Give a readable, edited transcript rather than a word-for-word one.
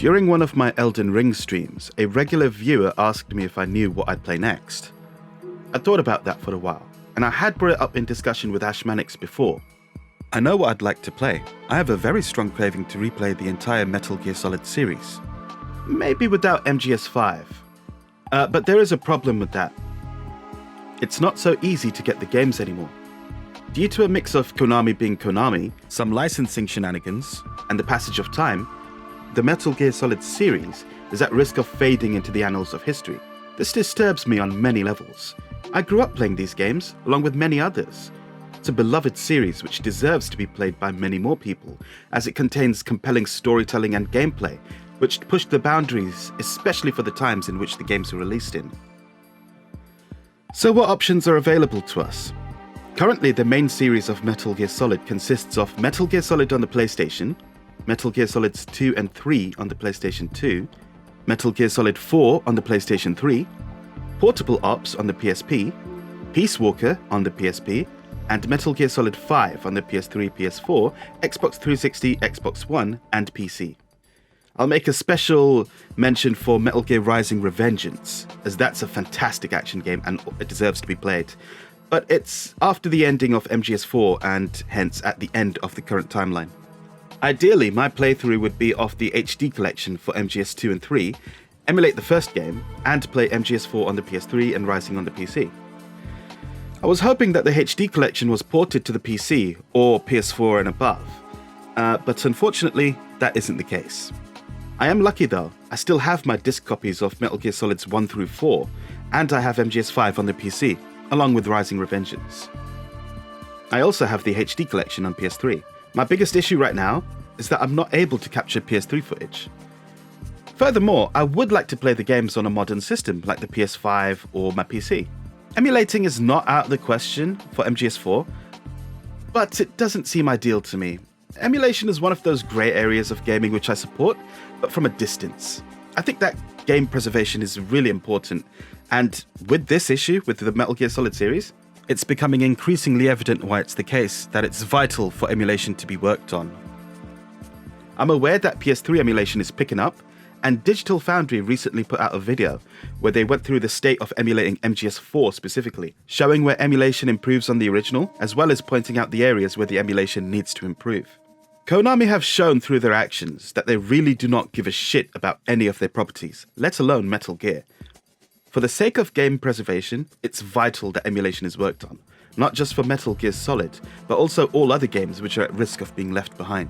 During one of my Elden Ring streams, a regular viewer asked me if I knew what I'd play next. I thought about that for a while, and I had brought it up in discussion with Ashmanix before. I know what I'd like to play. I have a very strong craving to replay the entire Metal Gear Solid series. Maybe without MGS5. But there is a problem with that. It's not so easy to get the games anymore. Due to a mix of Konami being Konami, some licensing shenanigans, and the passage of time, the Metal Gear Solid series is at risk of fading into the annals of history. This disturbs me on many levels. I grew up playing these games, along with many others. It's a beloved series which deserves to be played by many more people, as it contains compelling storytelling and gameplay, which pushed the boundaries, especially for the times in which the games were released in. So what options are available to us? Currently, the main series of Metal Gear Solid consists of Metal Gear Solid on the PlayStation, Metal Gear Solids 2 and 3 on the PlayStation 2, Metal Gear Solid 4 on the PlayStation 3, Portable Ops on the PSP, Peace Walker on the PSP, and Metal Gear Solid 5 on the PS3, PS4, Xbox 360, Xbox One, and PC. I'll make a special mention for Metal Gear Rising: Revengeance, as that's a fantastic action game and it deserves to be played. But it's after the ending of MGS4 and hence at the end of the current timeline. Ideally, my playthrough would be of the HD collection for MGS2 and 3, emulate the first game, and play MGS4 on the PS3 and Rising on the PC. I was hoping that the HD collection was ported to the PC or PS4 and above, but unfortunately, that isn't the case. I am lucky though, I still have my disc copies of Metal Gear Solids 1 through 4, and I have MGS5 on the PC, along with Rising: Revengeance. I also have the HD collection on PS3. My biggest issue right now is that I'm not able to capture PS3 footage. Furthermore, I would like to play the games on a modern system like the PS5 or my PC. Emulating is not out of the question for MGS4, but it doesn't seem ideal to me. Emulation is one of those grey areas of gaming which I support, but from a distance. I think that game preservation is really important, and with this issue, with the Metal Gear Solid series, it's becoming increasingly evident why it's the case that it's vital for emulation to be worked on. I'm aware that PS3 emulation is picking up, and Digital Foundry recently put out a video where they went through the state of emulating MGS4 specifically, showing where emulation improves on the original, as well as pointing out the areas where the emulation needs to improve. Konami have shown through their actions that they really do not give a shit about any of their properties, let alone Metal Gear. For the sake of game preservation, it's vital that emulation is worked on, not just for Metal Gear Solid, but also all other games which are at risk of being left behind.